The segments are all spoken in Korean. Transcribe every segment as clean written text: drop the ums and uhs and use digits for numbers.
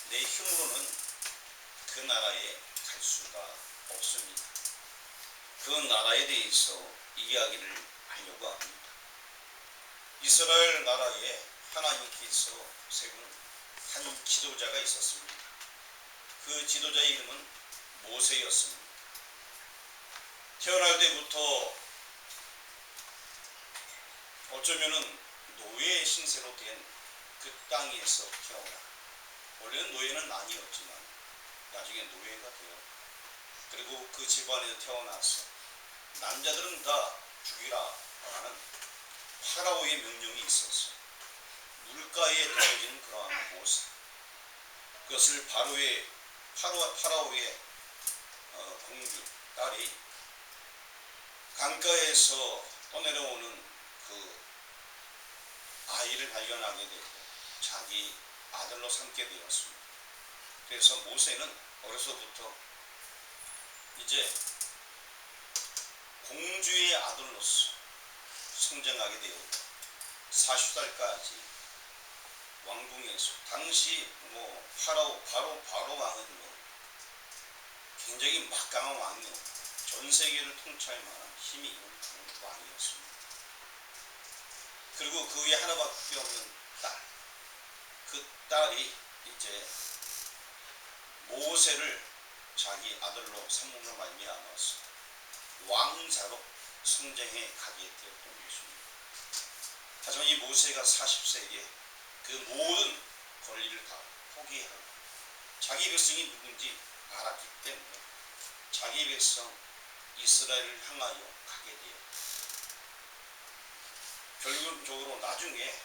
내 힘으로는 그 나라에 갈 수가 없습니다. 그 나라에 대해서 이야기를 하려고 합니다. 이스라엘 나라에 하나님께서 세운 한 지도자가 있었습니다. 그 지도자의 이름은 모세였습니다. 태어날 때부터 어쩌면은 노예 신세로 된 그 땅에서 태어나, 원래는 노예는 아니었지만 나중에 노예가 되어, 그리고 그 집안에서 태어나서 남자들은 다 죽이라 라는 파라오의 명령이 있었어. 물가에 떨어진 그러한 모세, 그것을 파라오의 공주 딸이 강가에서 떠내려오는 그 아이를 발견하게 되고 자기 아들로 삼게 되었습니다. 그래서 모세는 어려서부터 이제 공주의 아들로서 성장하게 되었고 40살까지 왕궁에서, 당시 바로 왕은 굉장히 막강한 왕이었고 전 세계를 통치할 만한 힘이 있는 왕이었습니다. 그리고 그 위에 하나밖에 없는 딸, 그 딸이 이제 모세를 자기 아들로 삼음으로 말미암아서 왕자로 성장해 가게 되었던 것입니다. 하지만 이 모세가 40세에 그 모든 권리를 다 포기하고 자기 백성이 누군지 알았기 때문에 자기 백성 이스라엘을 향하여 가게 되었다. 결론적으로 나중에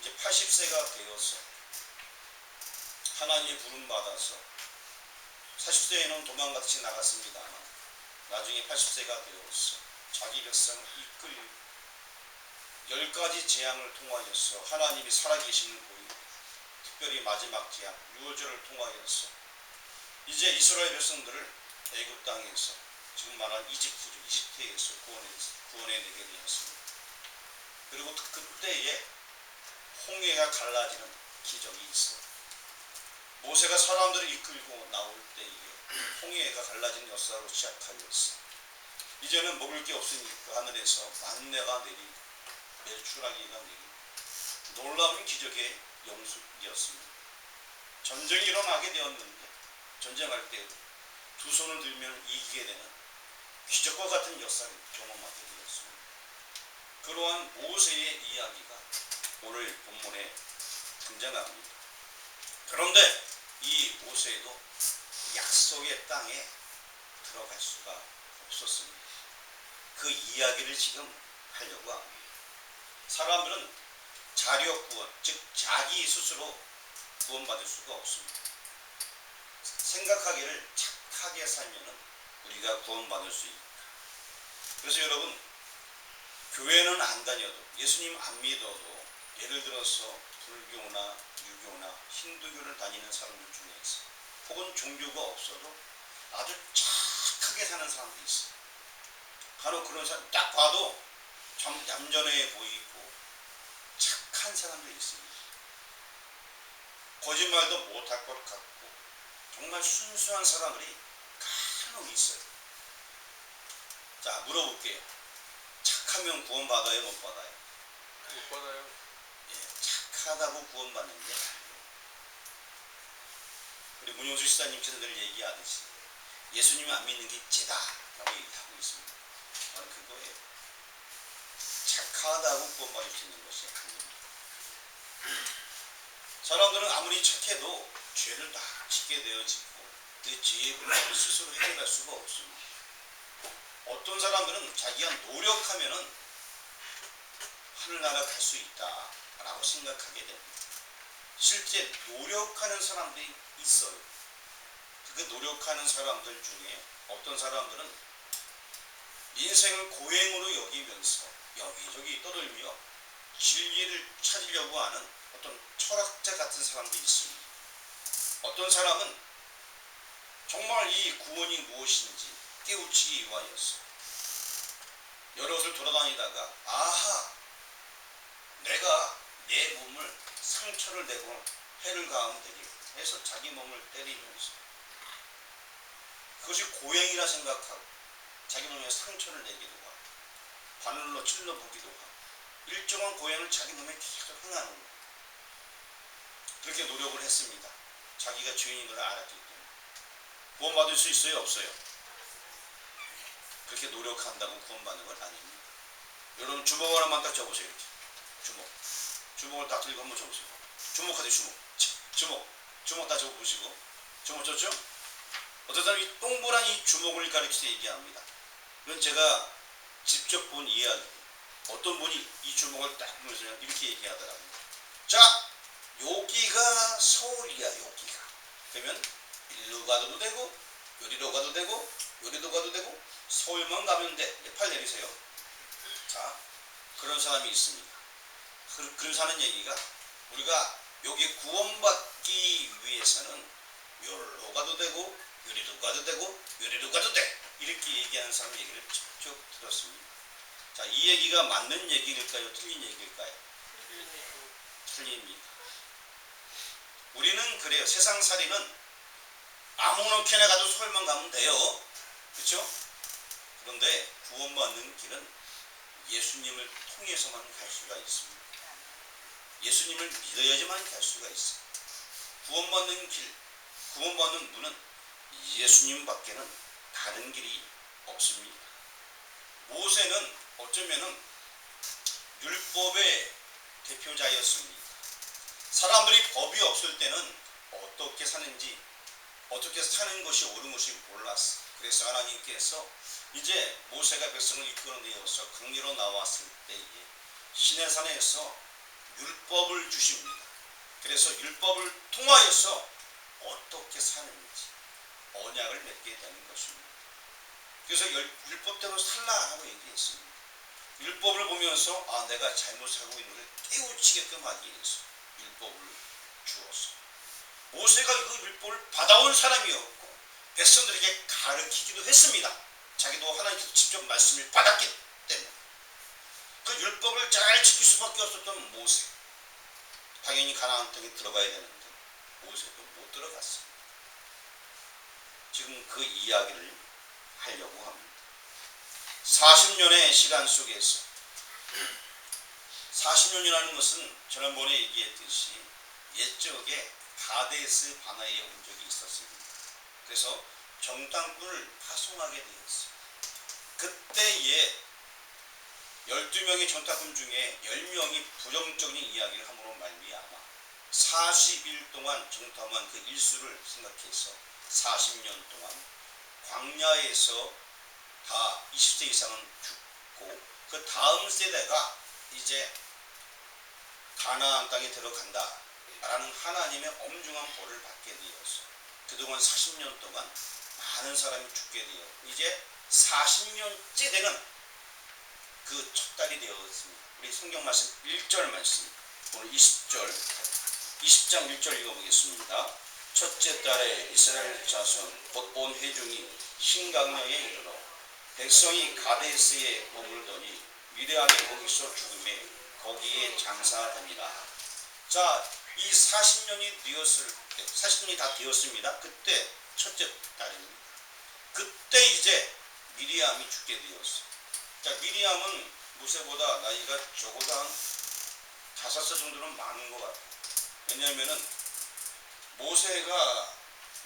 이제 80세가 되어서 하나님의 부름 받아서 40세에는 도망같이 나갔습니다만 나중에 80세가 되어서 자기 백성을 이끌고 10가지 재앙을 통하여서 하나님이 살아계심을 보이고, 특별히 마지막 재앙 유월절을 통하여서 이제 이스라엘 백성들을 애굽 땅에서, 지금 말한 이집트에서 구원해내게 되었습니다. 그리고 그때에 홍해가 갈라지는 기적이 있어요. 모세가 사람들을 이끌고 나올 때에 홍해가 갈라지는 역사로 시작하였어. 이제는 먹을 게 없으니까 하늘에서 만내가 내리고 메추라기가 내리고 놀라운 기적의 영숙이었습니다. 전쟁이 일어나게 되었는데 전쟁할 때 두 손을 들면 이기게 되는 기적과 같은 역사를 경험하게 되었습니다. 그러한 모세의 이야기가 오늘 본문에 등장합니다. 그런데 이 모세도 약속의 땅에 들어갈 수가 없었습니다. 그 이야기를 지금 하려고 합니다. 사람들은 자력 구원, 즉 자기 스스로 구원받을 수가 없습니다. 생각하기를 착하게 살면 우리가 구원받을 수 있다. 그래서 여러분, 교회는 안 다녀도, 예수님 안 믿어도, 예를 들어서 불교나 유교나 힌두교를 다니는 사람들 중에서 혹은 종교가 없어도 아주 착하게 사는 사람도 있어요. 간혹 그런 사람 딱 봐도 참 얌전해 보이고 착한 사람도 있습니다. 거짓말도 못할 것 같고 정말 순수한 사람들이 간혹 있어요. 자, 물어볼게요. 착하면 구원받아요, 못 받아요? 못 받아요. 예, 착하다고 구원받는 게 아니에요. 우리 문용수 시사님께서 늘 얘기하듯이 예수님을 안 믿는 게 죄다라고 얘기하고 있습니다. 저는 그거예요. 착하다고 구원받을 수 있는 것이 아닙니다. 사람들은 아무리 착해도 죄를 다 짓게 되어지고 그 죄의 문제를 스스로 해결할 수가 없습니다. 어떤 사람들은 자기가 노력하면은 하늘나라 갈 수 있다라고 생각하게 됩니다. 실제 노력하는 사람들이 있어요. 그 노력하는 사람들 중에 어떤 사람들은 인생을 고행으로 여기면서 여기저기 떠들며 진리를 찾으려고 하는 어떤 철학자 같은 사람도 있습니다. 어떤 사람은 정말 이 구원이 무엇인지 깨우치기 위하여서 여러 곳을 돌아다니다가 아하, 내가 내 몸을 상처를 내고 해를 가하면 되게 해서 자기 몸을 때리면서 그것이 고행이라 생각하고 자기 몸에 상처를 내기도 하고 바늘로 찔러보기도 하고 일정한 고행을 자기 몸에 계속 행하는 거예요. 그렇게 노력을 했습니다. 자기가 죄인인 걸 알았기 때문에. 구원받을 수 있어요? 없어요? 그렇게 노력한다고 구원받는 건 아닙니다. 여러분 주먹 하나만 딱 접으세요. 이렇게 주먹을 딱 들고 한번 접으세요. 주먹하세요. 주먹 딱 접으시고 주먹 줬죠? 어떤 사람이 이 동그란 이 주먹을 가리켜서 얘기합니다. 이건 제가 직접 본 이야기. 어떤 분이 이 주먹을 딱 보면서 이렇게 얘기하더라고요. 자, 여기가 서울이야. 여기가. 그러면 일로 가도 되고 요리로 가도 되고 요리로 가도 되고 서울만 가면 돼. 팔 내리세요. 자, 그런 사람이 있습니다. 그래서 하는 얘기가 우리가 여기 구원받기 위해서는 요리로 가도 되고 요리로 가도 되고 요리로 가도 돼. 이렇게 얘기하는 사람 얘기를 쭉 들었습니다. 자, 이 얘기가 맞는 얘기일까요? 틀린 얘기일까요? 틀립니다. 우리는 그래요. 세상살이는 아무렇게나 가도 서울만 가면 돼요. 그렇죠? 그런데 구원받는 길은 예수님을 통해서만 갈 수가 있습니다. 예수님을 믿어야지만 갈 수가 있어요. 구원받는 길, 구원받는 문은 예수님밖에는 다른 길이 없습니다. 모세는 어쩌면은 율법의 대표자였습니다. 사람들이 법이 없을 때는 어떻게 사는지, 어떻게 사는 것이 옳은 것이 몰랐어. 그래서 하나님께서 이제 모세가 백성을 이끌어내어서 강리로 나왔을 때에 시내산에서 율법을 주십니다. 그래서 율법을 통하여서 어떻게 사는지 언약을 맺게 되는 것입니다. 그래서 율법대로 살라 하고 얘기했습니다. 율법을 보면서 아, 내가 잘못 살고 있는 것을 깨우치게끔 하기 위해서 율법을 주었어. 모세가 그 율법을 받아온 사람이었고 백성들에게 가르치기도 했습니다. 자기도 하나님께서 직접 말씀을 받았기 때문에 그 율법을 잘 지킬 수밖에 없었던 모세. 당연히 가나안 땅에 들어가야 되는데 모세도 못 들어갔습니다. 지금 그 이야기를 하려고 합니다. 40년의 시간 속에서 40년이라는 것은 지난번에 얘기했듯이 옛적에 가데스 바나에 온 적이 있었습니다. 그래서 정탐꾼을 파송하게 되었어요. 그때에 12명의 정탐꾼 중에 10명이 부정적인 이야기를 함으로 말미암아 40일 동안 정탐한 그 일수를 생각해서 40년 동안 광야에서 다 20세 이상은 죽고 그 다음 세대가 이제 가나안 땅에 들어간다 라는 하나님의 엄중한 벌을 받게 되었어요. 그동안 40년 동안 많은 사람이 죽게 되어 이제 40년째 되는 그 첫 달이 되었습니다. 우리 성경 말씀 1절 말씀 오늘 20장 1절 읽어보겠습니다. 첫째 달에 이스라엘 자손 곧 온 회중이 신강야에 이르러 백성이 가데스에 머물더니 미디안이 거기서 죽음에 거기에 장사됩니다. 자, 이 40년이 되었을 때 40년이 다 되었습니다. 그때 첫째 달입니다. 그때 이제 미리암이 죽게 되었어요. 자, 미리암은 모세보다 나이가 적어도 한 5살 정도는 많은 것 같아요. 왜냐하면은 모세가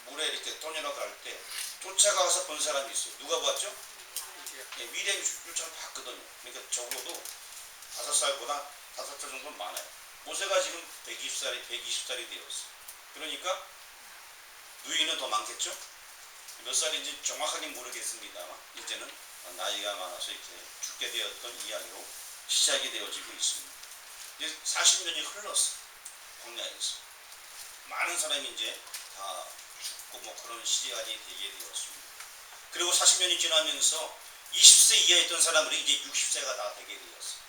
물에 이렇게 떠내려 갈 때 쫓아가서 본 사람이 있어요. 누가 봤죠? 예, 미리암이 쫓아가 봤거든요. 그러니까 적어도 5살보다 5살 정도 많아요. 모세가 지금 120살이 되었어요. 그러니까 누이는 더 많겠죠? 몇 살인지 정확하게 모르겠습니다만 이제는 나이가 많아서 이렇게 죽게 되었던 이야기로 시작이 되어지고 있습니다. 이제 40년이 흘렀어요. 광야에서 많은 사람이 이제 다 죽고 뭐 그런 시간이 되게 되었습니다. 그리고 40년이 지나면서 20세 이하에 있던 사람들이 이제 60세가 다 되게 되었어요.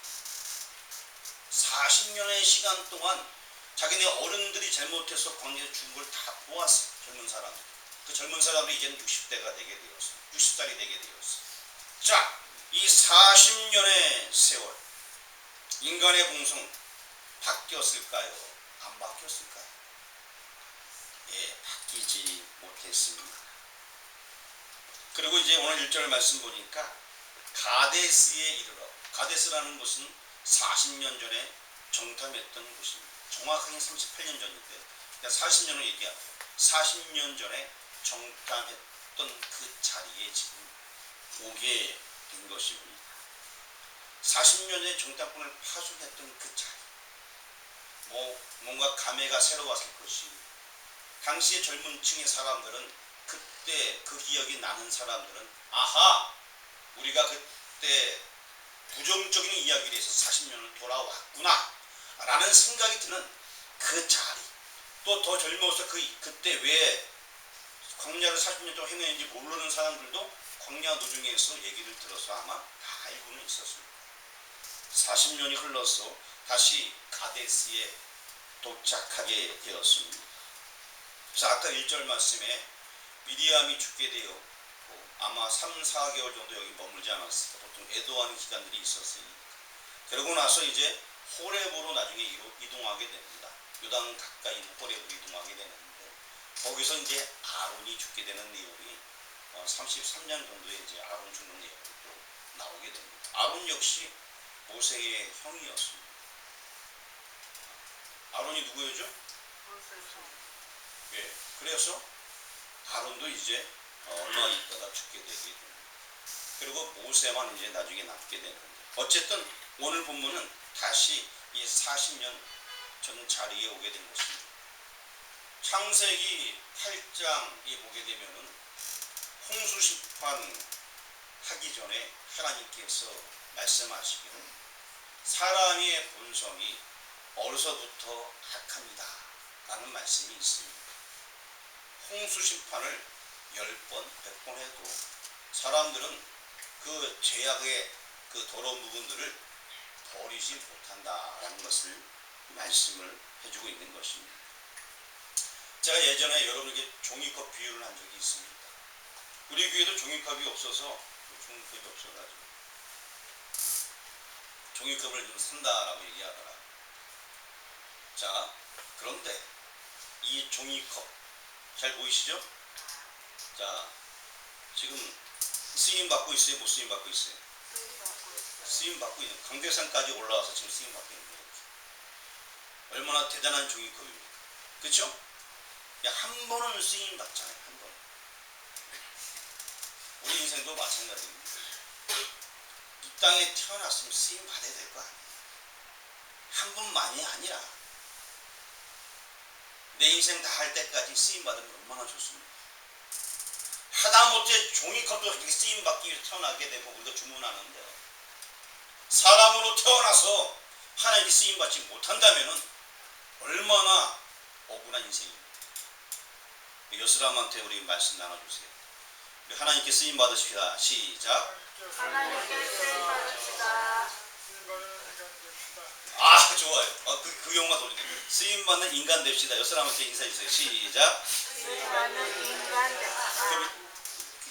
40년의 시간 동안 자기네 어른들이 잘못해서 광야에서 죽은 걸 다 보았어요. 젊은 사람들. 그 젊은 사람들이 이제는 60대가 되게 되었어요. 60살이 되게 되었어요. 자, 이 40년의 세월 인간의 공성 바뀌었을까요? 안 바뀌었을까요? 바뀌지 못했습니다. 그리고 이제 오늘 1절 말씀 보니까 가데스에 이르러, 가데스라는 곳은 40년 전에 정탐했던 곳입니다. 정확하게 38년 전인데 40년을 얘기하고 40년 전에 정탐했던 그 자리에 지금 오게 된 것입니다. 40년 전에 정탐꾼을 파송했던 그 자리, 뭔가 감회가 새로웠을 것이고, 당시의 젊은 층의 사람들은, 그때 그 기억이 나는 사람들은, 아하, 우리가 그때 부정적인 이야기를 해서 40년을 돌아왔구나 라는 생각이 드는 그 자리, 또 더 젊어서 그때 왜 광야를 40년 동안 행했는지 모르는 사람들도 광야 노중에서 얘기를 들어서 아마 다 알고는 있었습니다. 40년이 흘러서 다시 가데스에 도착하게 되었습니다. 그래서 아까 1절 말씀에 미디암이 죽게 되어 아마 3, 4개월 정도 여기 머물지 않았을까. 보통 애도하는 기간들이 있었으니까. 그러고 나서 이제 호렙으로 나중에 이동하게 됩니다. 요단 가까이 있는 호렙으로 이동하게 되는데, 거기서 이제 아론이 죽게 되는 내용이 33년 정도에 이제 아론 죽는 내용이 또 나오게 됩니다. 아론 역시 모세의 형이었습니다. 아론이 누구였죠? 예, 그래서 아론도 이제 얼마 있다가 죽게 되게 됩니다. 그리고 모세만 이제 나중에 남게 되는데, 어쨌든 오늘 본문은 다시 이 40년 전 자리에 오게 된 것입니다. 창세기 8장에 보게 되면은 홍수 심판 하기 전에 하나님께서 말씀하시기를 사람의 본성이 어려서부터 악합니다 라는 말씀이 있습니다. 홍수 심판을 10번, 100번 해도 사람들은 그 죄악의 그 더러운 부분들을 버리지 못한다라는 것을 말씀을 해주고 있는 것입니다. 제가 예전에 여러분에게 종이컵 비유를 한 적이 있습니다. 우리 교회도 종이컵이 없어서, 종이컵이 없어가지고 종이컵을 좀 산다라고 얘기하더라. 자, 그런데 이 종이컵 잘 보이시죠? 자, 지금 쓰임 받고 있어요? 못 쓰임 받고 있어요? 쓰임 받고 있는, 강대산까지 올라와서 지금 쓰임 받고 있는 거예요. 얼마나 대단한 종이컵입니까? 그렇죠? 한 번은 쓰임 받잖아요. 한 번. 우리 인생도 마찬가지입니다. 이 땅에 태어났으면 쓰임 받아야 될 거 아니에요. 한 번만이 아니라 내 인생 다 할 때까지 쓰임 받으면 얼마나 좋습니까? 하다못해 종이컵도 이렇게 쓰임 받기 위해서 태어나게 되고 우리가 주문하는데, 사람으로 태어나서 하나님께 쓰임 받지 못한다면은 얼마나 억울한 인생입니다. 여스람한테 우리 말씀 나눠주세요. 우리 하나님께 쓰임 받으시다. 시작. 하나님께 쓰임 받으시다. 아, 좋아요. 그 용어가 돌리네. 쓰임 받는 인간 됩시다. 여스람한테 인사해주세요. 시작. 쓰임 받는 인간 됩시다.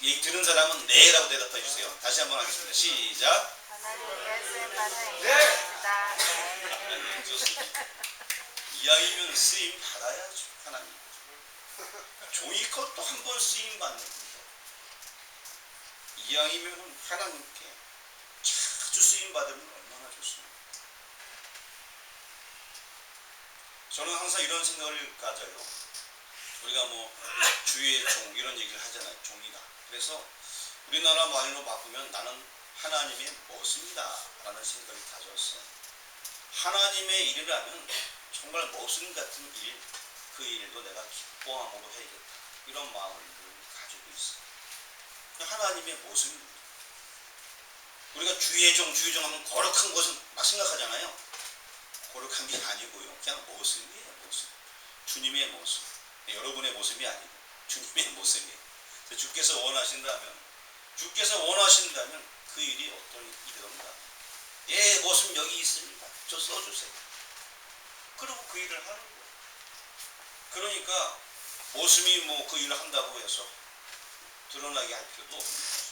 얘기 들은 사람은 네라고 대답해 주세요. 다시 한번 하겠습니다. 시작. 하나님께 쓰임 받는 인간 됩시다. 좋습니다. 이왕이면 쓰임 받아야죠. 하나님. 종이컵도 한 번 쓰임 받는 거죠. 이왕이면 하나님께 자주 쓰임 받으면 얼마나 좋습니까? 저는 항상 이런 생각을 가져요. 우리가 주의 종 이런 얘기를 하잖아요. 종이다. 그래서 우리나라 말로 바꾸면 나는 하나님의 모습이다 라는 생각을 가졌어요. 하나님의 일을 하면 정말 모습 같은 일, 그 일도 내가 기뻐함으로 해야겠다, 이런 마음을 가지고 있어요. 하나님의 모습입니다. 우리가 주의 종 하면 거룩한 것은 막 생각하잖아요. 거룩한 게 아니고요, 그냥 모습이에요. 모습. 주님의 모습. 여러분의 모습이 아니고 주님의 모습이에요. 주께서 원하신다면 그 일이 어떤 일이든가 예, 모습 여기 있습니다. 저 써주세요. 그리고 그 일을 하는 거예요. 그러니까 모습이 그 일을 한다고 해서 드러나게 할 필요도 없는 거죠.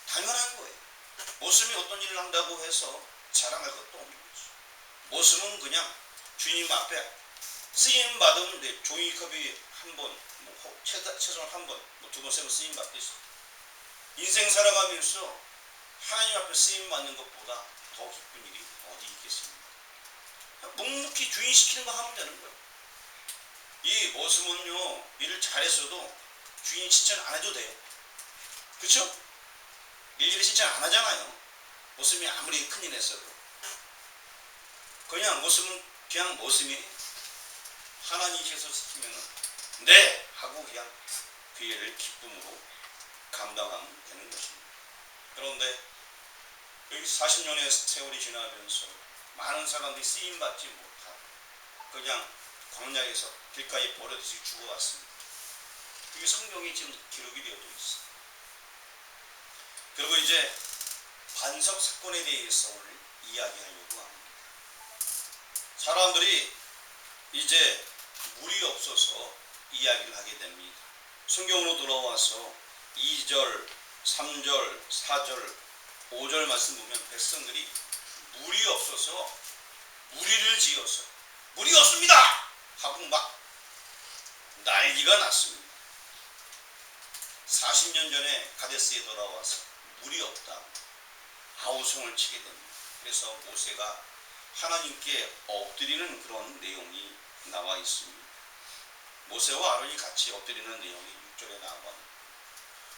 당연한 거예요. 모습이 어떤 일을 한다고 해서 자랑할 것도 없는 거죠. 모습은 그냥 주님 앞에 쓰임 받으면 내 종이컵이 한 번, 뭐 최소한 한 번, 뭐 두 번, 세 번 쓰임 받듯이 인생 살아가면서 하나님 앞에 쓰임 받는 것보다 더 기쁜 일이 어디 있겠습니까? 묵묵히 주인 시키는 거 하면 되는 거예요. 이 모습은요, 일을 잘했어도 주인 칭찬 안 해도 돼요. 그렇죠? 일일이 칭찬 안 하잖아요. 모습이 아무리 큰일 했어도. 그냥 모습은 그냥 모습이 하나님께서 시키면 네! 하고 그냥 그 일을 기쁨으로 감당하면 되는 것입니다. 그런데 여기 40년의 세월이 지나면서 많은 사람들이 쓰임받지 못하고 그냥 광야에서 길가에 버려듯이 죽어갔습니다. 이게 성경에 지금 기록이 되어져 있어요. 그리고 이제 반석 사건에 대해서 오늘 이야기하려고 합니다. 사람들이 이제 물이 없어서 이야기를 하게 됩니다. 성경으로 돌아와서 2절, 3절, 4절, 5절 말씀 보면 백성들이 물이 없어서 무리를 지어서 물이 없습니다! 하고 막 난리가 났습니다. 40년 전에 가데스에 돌아와서 물이 없다. 아우성을 치게 됩니다. 그래서 모세가 하나님께 엎드리는 그런 내용이 나와 있습니다. 모세와 아론이 같이 엎드리는 내용이 6절에 나와 있습니다.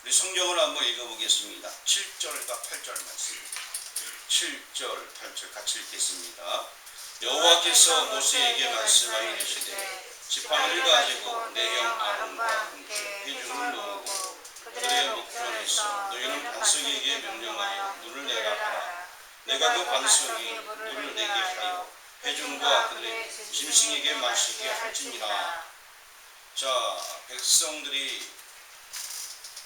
우리 성경을 한번 읽어보겠습니다. 7절과 8절 말씀. 7절, 8절 같이 읽겠습니다. 여호와께서 모세에게 말씀하여 이르시되 지팡이를 가지고 내 형 아론과 함께 회중을 모으고 그들의 목전에서 너희는 반석에게 명령하여 물을 내라 하라. 내가 그 반석이 물을 내게 하여 회중과 그들의 짐승에게 마시게 할지니라. 자, 백성들이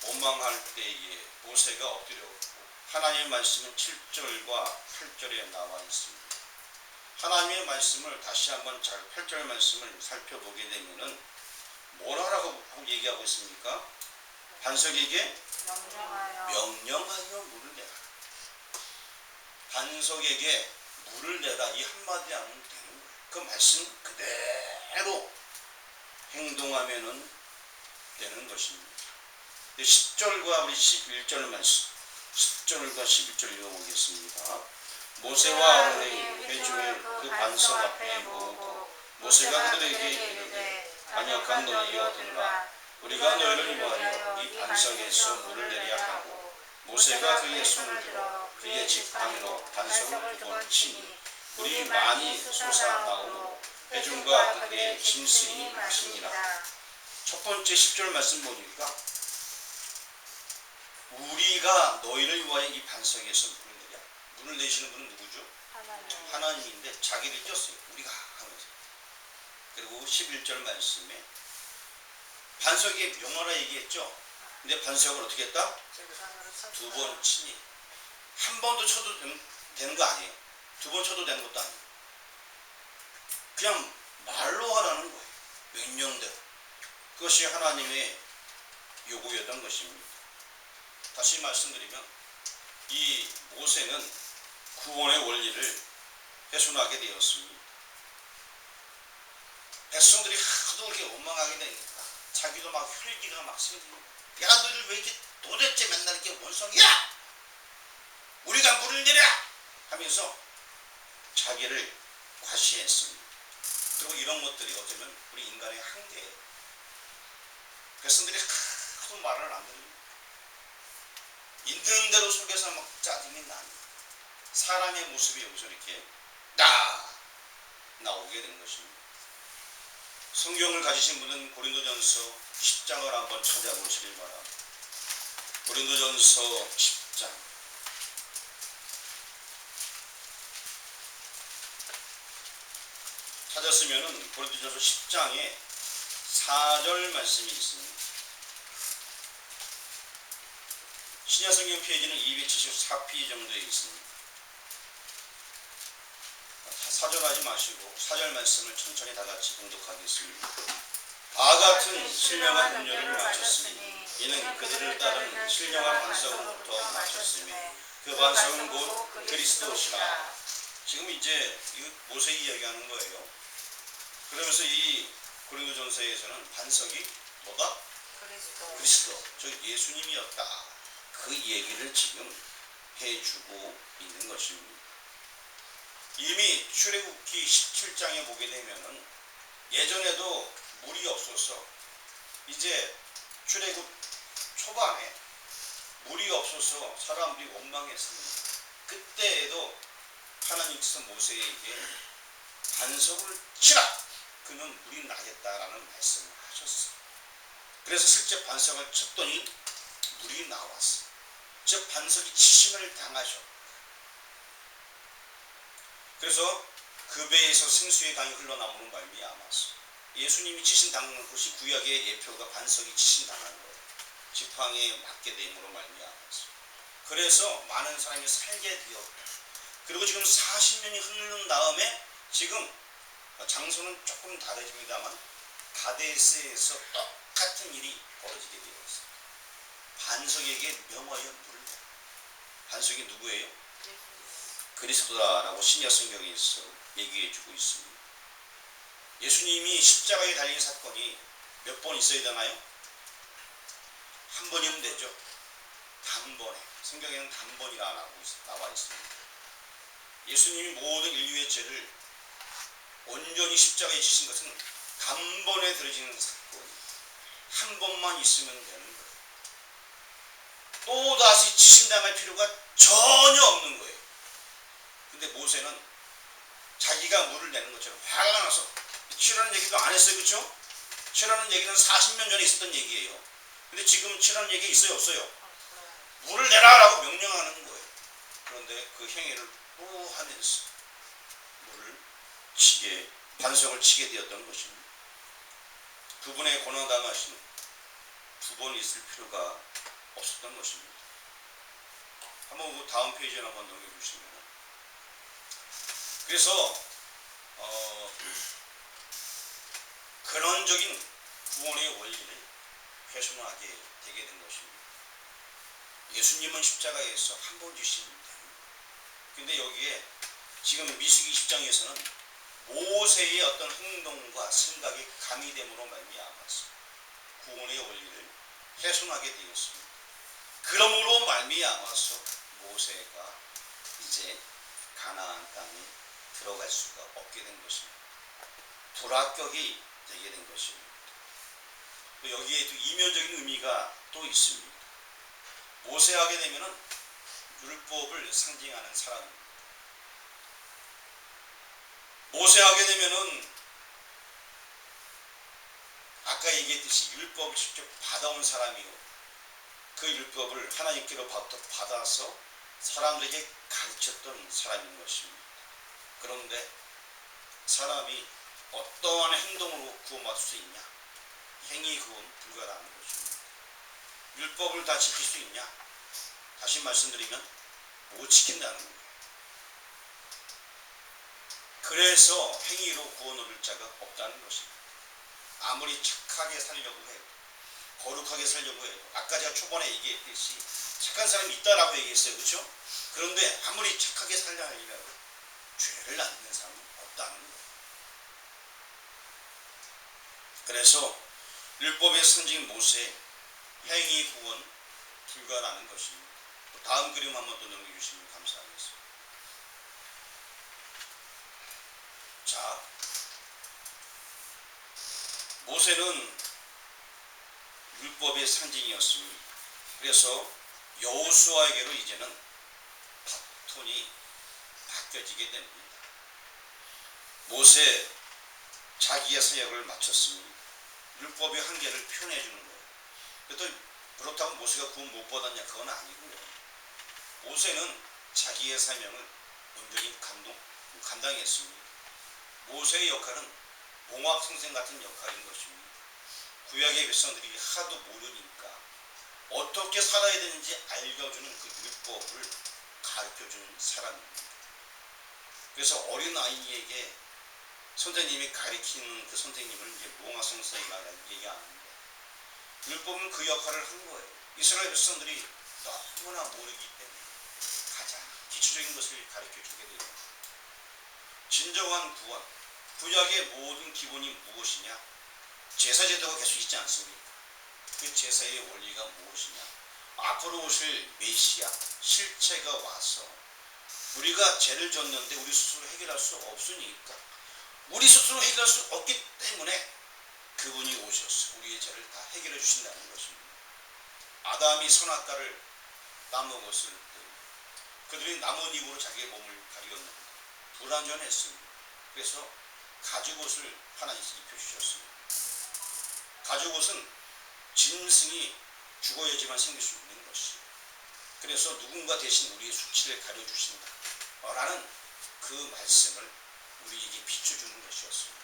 원망할 때에 모세가 엎드렸고 하나님의 말씀은 7절과 8절에 나와 있습니다. 하나님의 말씀을 다시 한번 잘 8절 말씀을 살펴보게 되면은 뭐라고 얘기하고 있습니까? 반석에게 명령하여 물을 내라. 반석에게 물을 내라. 이 한마디 하면 되는 거예요. 그 말씀 그대로 행동하면은 되는 것입니다. 10절과 우리 11절 말씀, 10절과 11절 읽어보겠습니다. 모세와 아론이 회중을 그 반석 앞에 모으고 모세가 그들에게 이르되 안역한 너희여 들으라. 우리가 너희를 위하여 이 반석에서 물을 내려 하고 모세가 그의 손을 들어 그의 지팡이로 반석을 두 번 치니 물이 많이 솟아나오고 회중과 그의 짐승이 마시니라. 첫 번째 10절 말씀 보니까 우리가 너희를 위하여 이 반석에서 물을 내려. 물을 내시는 분은 누구죠? 하나님인데 자기를 꼈어요. 우리가 하면서. 그리고 11절 말씀에 반석에 명하라 얘기했죠. 근데 반석을 어떻게 했다? 두 번 치니. 한 번도 쳐도 되는 거 아니에요. 두 번 쳐도 되는 것도 아니에요. 그냥 말로 하라는 거예요. 명령대로. 그것이 하나님의 요구였던 것입니다. 다시 말씀드리면 이 모세는 구원의 원리를 훼손하게 되었습니다. 백성들이 하도 이렇게 원망하게 되니까 자기도 막 혈기가 막 생깁니다. 야, 너희들 왜 이렇게 도대체 맨날 이렇게 원성이야? 우리가 물을 내려! 하면서 자기를 과시했습니다. 그리고 이런 것들이 어쩌면 우리 인간의 한계예요. 백성들이 하도 말을 안 들으면 있는 대로 속에서 막 짜증이 나니 사람의 모습이 여기서 이렇게 나오게 된 것입니다. 성경을 가지신 분은 고린도전서 10장을 한번 찾아보시길 바랍니다. 고린도전서 10장 찾았으면은 고린도전서 10장에 4절 말씀이 있습니다. 신약성경 페이지는 274페이지 정도에 있습니다. 사절하지 마시고 4절 말씀을 천천히 다 같이 공독하겠습니다. 다 같은 신령한 분열을 마쳤으니 이는 그들을 따른 신령한 반석으로부터 마쳤으니 그 반석은 곧 그리스도시라. 지금 이제 모세 이야기하는 거예요. 그러면서 이 고린도전서에서는 반석이 뭐다? 그리스도. 그리스도, 즉 예수님이었다. 그 얘기를 지금 해주고 있는 것입니다. 이미 출애굽기 17장에 보게 되면은 예전에도 물이 없어서 이제 출애굽 초반에 물이 없어서 사람들이 원망했습니다. 그때에도 하나님께서 모세에게 반석을 치라! 그러면 물이 나겠다라는 말씀을 하셨어요. 그래서 실제 반석을 쳤더니 물이 나왔어요. 즉 반석이 치심을 당하셨다. 그래서 그 배에서 생수의 강이 흘러나오는 말미암아서 예수님이 치신 당한 것이 구약의 예표가 반석이 치신 당한 거예요. 지팡이에 맞게 됨으로 말미암아서. 그래서 많은 사람이 살게 되었다. 그리고 지금 40년이 흐른 다음에 지금 장소는 조금 다르집니다만 가데스에서 똑같은 일이 벌어지게 되어 있습니다. 반석에게 명하여 물을 내. 반석이 누구예요? 그리스도다라고 신약 성경에서 얘기해주고 있습니다. 예수님이 십자가에 달린 사건이 몇 번 있어야 되나요? 한 번이면 되죠. 단번에. 성경에는 단번이라 나와 있습니다. 예수님이 모든 인류의 죄를 온전히 십자가에 지신 것은 단번에 들어지는 사건이 한 번만 있으면 되는 거예요. 또다시 치신당할 필요가 전혀 없는 거예요. 근데 모세는 자기가 물을 내는 것처럼 화가 나서 치라는 얘기도 안 했어요. 그렇죠? 치라는 얘기는 40년 전에 있었던 얘기예요. 근데 지금 치라는 얘기 있어요? 없어요? 물을 내라라고 명령하는 거예요. 그런데 그 행위를 또 하면서 물을 반석을 치게 되었던 것입니다. 그분의 고난당하심은 두 번 있을 필요가 없었던 것입니다. 한번 다음 페이지를 한번 넘겨주시면, 그래서 근원적인 구원의 원리를 훼손하게 되게 된 것입니다. 예수님은 십자가에서 한 번 주시면 됩니다. 근데 여기에 지금 미수기 20장에서는 모세의 어떤 행동과 생각이 가미됨으로 말미암아서 구원의 원리를 훼손하게 되었습니다. 그러므로 말미암아서 모세가 이제 가나안 땅에 들어갈 수가 없게 된 것입니다. 불합격이 되게 된 것입니다. 여기에 또 이면적인 의미가 또 있습니다. 모세하게 되면은 율법을 상징하는 사람입니다. 모세하게 되면은 아까 얘기했듯이 율법을 직접 받아온 사람이요, 그 율법을 하나님께로부터 받아서 사람들에게 가르쳤던 사람인 것입니다. 그런데 사람이 어떠한 행동으로 구원받을 수 있냐? 행위 구원 불가라는 것입니다. 율법을 다 지킬 수 있냐? 다시 말씀드리면 못 지킨다는 거예요. 그래서 행위로 구원 얻을 자가 없다는 것입니다. 아무리 착하게 살려고 해도, 거룩하게 살려고 해도, 아까 제가 초반에 얘기했듯이 착한 사람이 있다라고 얘기했어요. 그렇죠? 그런데 아무리 착하게 살려 하려고 죄를 안 짓는 사람은 없다는 거예요. 그래서 율법의 상징 모세, 행위 구원 불가라는 것입니다. 다음 그림 한번 또 넘겨주시면 감사하겠습니다. 자, 모세는 율법의 상징이었습니다. 그래서 여호수아에게로 이제는 바톤이 바뀌어지게 됩니다. 모세 자기의 사역을 마쳤습니다. 율법의 한계를 표현해 주는 거예요. 또 그렇다고 모세가 구원 못 받았냐? 그건 아니고요. 모세는 자기의 사명을 온전히 감당했습니다. 모세의 역할은 몽합성생 같은 역할인 것입니다. 구약의 백성들이 하도 모르니까 어떻게 살아야 되는지 알려주는 그 율법을 가르쳐주는 사람입니다. 그래서 어린 아이에게 선생님이 가르치는 그 선생님을 이제 몽합성생이라고 얘기하는데, 율법은 그 역할을 한 거예요. 이스라엘 백성들이 너무나 모르기 때문에 가장 기초적인 것을 가르쳐주게 돼요. 진정한 구원, 구약의 모든 기본이 무엇이냐? 제사 제도가 계속 있지 않습니까? 그 제사의 원리가 무엇이냐? 앞으로 오실 메시아 실체가 와서 우리가 죄를 졌는데 우리 스스로 해결할 수 없으니까, 우리 스스로 해결할 수 없기 때문에 그분이 오셔서 우리의 죄를 다 해결해 주신다는 것입니다. 아담이 선악과를 따먹었을 때 그들이 남은 입으로 자기의 몸을 가리었는데 불완전했습니다. 그래서 가죽옷을 하나님께서 입혀주셨습니다. 가죽옷은 짐승이 죽어야지만 생길 수 있는 것이에요. 그래서 누군가 대신 우리의 수치를 가려주신다 라는 그 말씀을 우리에게 비춰주는 것이었습니다.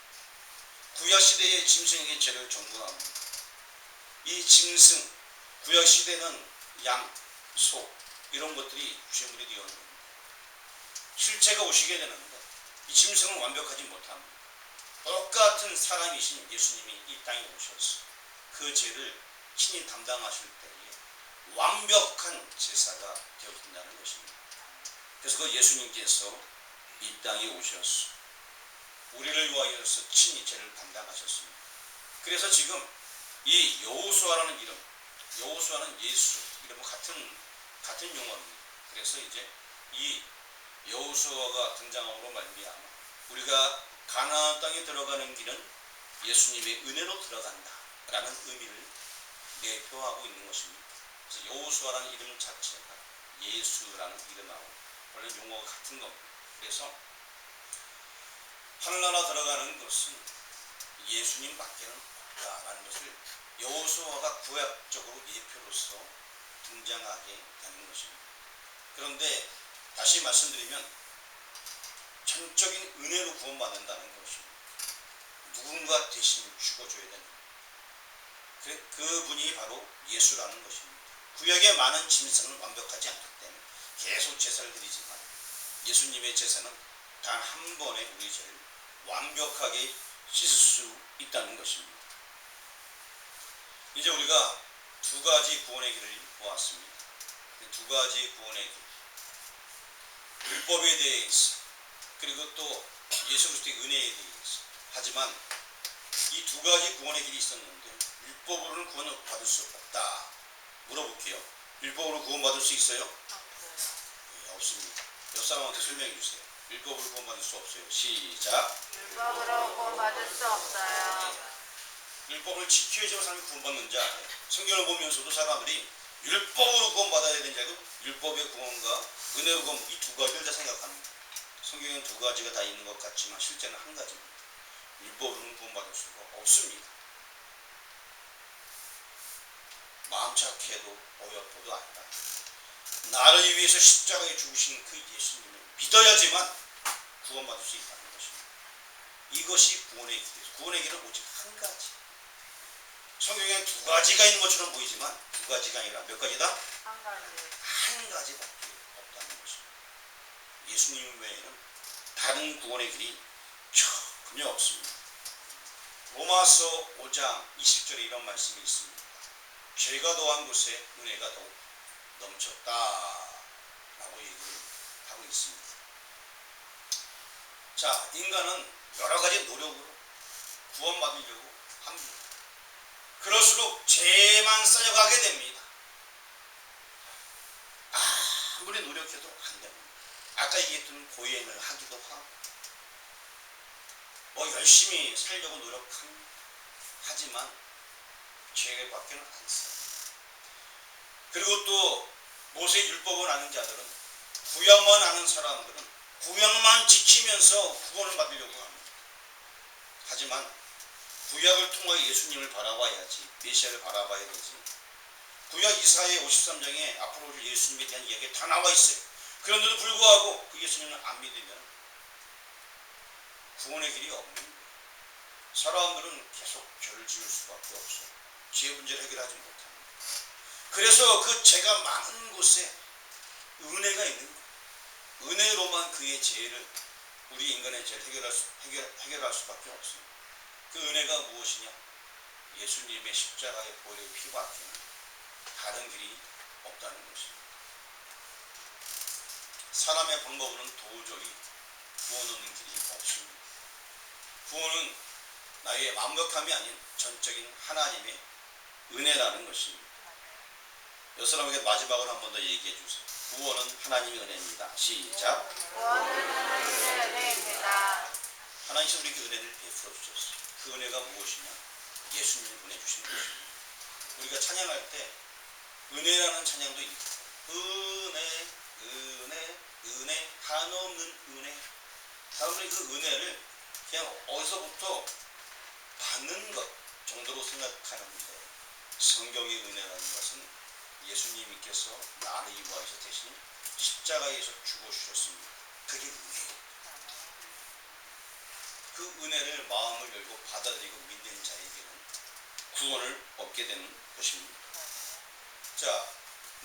구약시대의 짐승에게 죄를 전부합니다. 이 짐승, 구약시대는 양, 소 이런 것들이 유죄물이 되었는데 실체가 오시게 되는데 이 짐승은 완벽하지 못합니다. 똑같은 사람이신 예수님이 이 땅에 오셔서 그 죄를 친히 담당하실 때에 완벽한 제사가 되어진다는 것입니다. 그래서 그 예수님께서 이 땅에 오셔서 우리를 위하여서 친히 죄를 담당하셨습니다. 그래서 지금 이 여호수아라는 이름, 여호수아는 예수 이름과 같은 용어입니다. 그래서 이제 이 여호수아가 등장함으로 말미암아 우리가 가나안 땅에 들어가는 길은 예수님의 은혜로 들어간다라는 의미를 내포하고 있는 것입니다. 그래서 여호수아라는 이름 자체가 예수라는 이름하고 원래 용어가 같은 겁니다. 그래서 하늘나라 들어가는 것은 예수님밖에는 없다라는 것을 여호수아가 구약적으로 예표로서 등장하게 되는 것입니다. 그런데 다시 말씀드리면 전적인 은혜로 구원받는다는 것입니다. 누군가 대신 죽어줘야 됩니다. 그분이 바로 예수라는 것입니다. 구약의 많은 짐승은 완벽하지 않기 때문에 계속 제사를 드리지만 예수님의 제사는 단 한 번에 우리 죄를 완벽하게 씻을 수 있다는 것입니다. 이제 우리가 두 가지 구원의 길을 보았습니다. 두 가지 구원의 길, 율법에 대해서 그리고 또 예수 그리스도의 은혜에 대해서. 하지만 이 두 가지 구원의 길이 있었는데 율법으로는 구원을 받을 수 없다. 물어볼게요. 율법으로 구원받을 수 있어요? 네, 없습니다. 옆 사람한테 설명해 주세요. 율법으로 구원받을 수 없어요. 시작. 율법으로 구원받을 수 없어요. 율법을 지켜야지만 사람이 구원받는지 알아요. 성경을 보면서도 사람들이 율법으로 구원받아야 되는 줄 알고 율법의 구원과 은혜의 구원 이 두 가지를 다 생각합니다. 성경에는 두 가지가 다 있는 것 같지만 실제는 한 가지입니다. 율법으로는 구원받을 수가 없습니다. 마음 착해도 어여뻐도 아니라 나를 위해서 십자가에 죽으신 그 예수님을 믿어야지만 구원받을 수 있다는 것입니다. 이것이 구원의 길이에요. 구원의 길은 오직 한 가지. 성경에 두 가지가 있는 것처럼 보이지만 두 가지가 아니라 몇 가지다? 한 가지. 한 가지밖에 없다는 것입니다. 예수님 외에는 다른 구원의 길이 전혀 없습니다. 로마서 5장 20절에 이런 말씀이 있습니다. 죄가 더한 곳에 은혜가 더욱 넘쳤다 라고 얘기를 하고 있습니다. 자, 인간은 여러 가지 노력으로 구원받으려고 합니다. 그럴수록 죄만 쌓여가게 됩니다. 아무리 노력해도 안 됩니다. 아까 얘기했던 고행을 하기도 하고 열심히 살려고 노력합니다. 하지만 죄밖에 안 써요. 그리고 또 모세의 율법을 아는 자들은 구약만 아는 사람들은 구약만 지키면서 구원을 받으려고 합니다. 하지만 구약을 통하여 예수님을 바라봐야지, 메시아를 바라봐야 되지. 구약 이사야 53장에 앞으로 올 예수님에 대한 이야기가 다 나와 있어요. 그런데도 불구하고 그 예수님을 안 믿으면 구원의 길이 없는 거예요. 사람들은 계속 죄를 지을 수밖에 없어요. 죄 문제를 해결하지 못합니다. 그래서 그 죄가 많은 곳에 은혜가 있는 거예요. 은혜로만 그의 죄를, 우리 인간의 죄를 해결할 수밖에 없습니다. 그 은혜가 무엇이냐? 예수님의 십자가의 보혈의 피밖에는 다른 길이 없다는 것입니다. 사람의 방법으로는 도저히 구원 얻는 길이 없습니다. 구원은 나의 완벽함이 아닌 전적인 하나님의 은혜라는 것입니다. 여러분에게 마지막으로 한 번 더 얘기해 주세요. 구원은 하나님의 은혜입니다. 시작. 구원은 하나님의 은혜입니다. 하나님께서 우리에게 은혜를 베풀어 주셨어요. 그 은혜가 무엇이냐? 예수님을 보내주신 것입니다. 우리가 찬양할 때 은혜라는 찬양도 있고 은혜, 은혜, 은혜, 한없는 은혜. 사람들이 그 은혜를 그냥 어디서부터 받는 것 정도로 생각하는데 성경의 은혜라는 것은 예수님께서 나를 위하여서 대신 십자가에서 죽어주셨습니다. 그게 은혜예요. 그 은혜를 마음을 열고 받아들이고 믿는 자에게는 구원을 얻게 되는 것입니다. 자,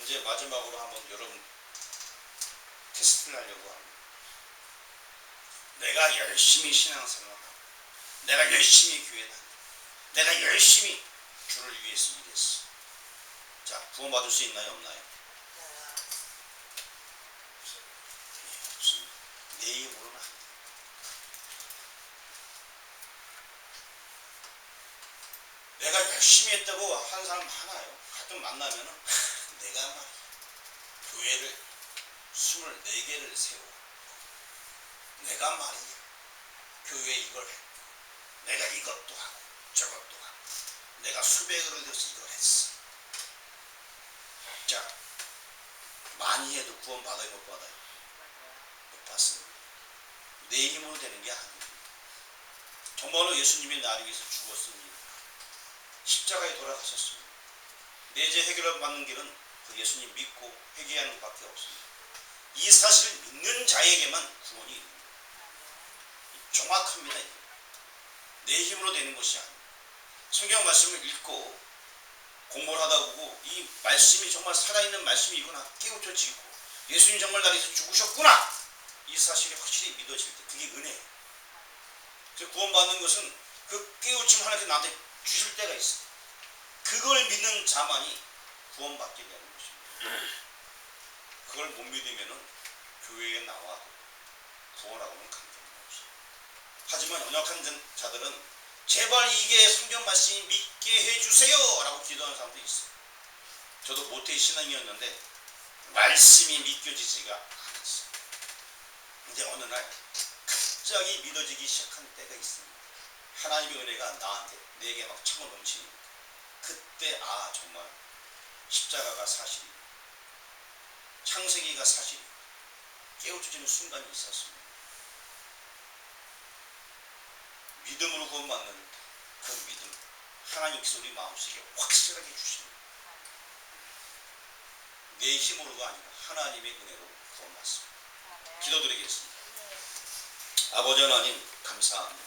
이제 마지막으로 한번 여러분 테스트를 하려고 합니다. 내가 열심히 신앙생활하고 내가 열심히 교회 다니고 내가 열심히 주를 위해서 일했어. 자, 구원받을 수 있나요? 없나요? 없습니다. 내 힘으로는 안 돼. 내가 열심히 했다고 하는 사람 많아요. 가끔 만나면은 내가 말이야 교회를 24개를 세워 내가 말이야 교회에 이걸 했고 내가 이것도 하고 저것도 하고 내가 수백을 들여서 이걸 했어. 자, 많이 해도 구원 받아요? 못 받아요? 못 받습니다. 내 힘으로 되는 게 아닙니다. 정말로 예수님이 나를 위해서 죽었습니다. 십자가에 돌아가셨습니다. 내 죄 해결을 받는 길은 그 예수님 믿고 회개하는 것밖에 없습니다. 이 사실을 믿는 자에게만 구원이 있습니다. 정확합니다. 내 힘으로 되는 것이 아닙니다. 성경 말씀을 읽고 공부를 하다 보고 이 말씀이 정말 살아있는 말씀이구나 깨우쳐지고 예수님 정말 나를 위해서 죽으셨구나 이 사실이 확실히 믿어질 때 그게 은혜예요. 그래서 구원받는 것은 그 깨우침 하나님께 나한테 주실 때가 있어요. 그걸 믿는 자만이 구원받게 되는 것입니다. 그걸 못 믿으면은 교회에 나와 구원하고는 관계가 없어요. 하지만 연약한 자들은 제발 이게 성경 말씀이 믿게 해주세요 라고 기도하는 사람도 있어요. 저도 모태 신앙이었는데 말씀이 믿겨지지가 않았어요. 근데 어느 날 갑자기 믿어지기 시작한 때가 있습니다. 하나님의 은혜가 나한테 내게 막 차고 넘치니까 그때 아 정말 십자가가 사실이 창세기가 사실이 깨우쳐지는 순간이 있었습니다. 믿음으로 구원받는 그 믿음 하나님께서 우리 마음속에 확실하게 주십니다. 내 힘으로가 아니라 하나님의 은혜로 구원받습니다. 기도드리겠습니다. 아버지 하나님 감사합니다.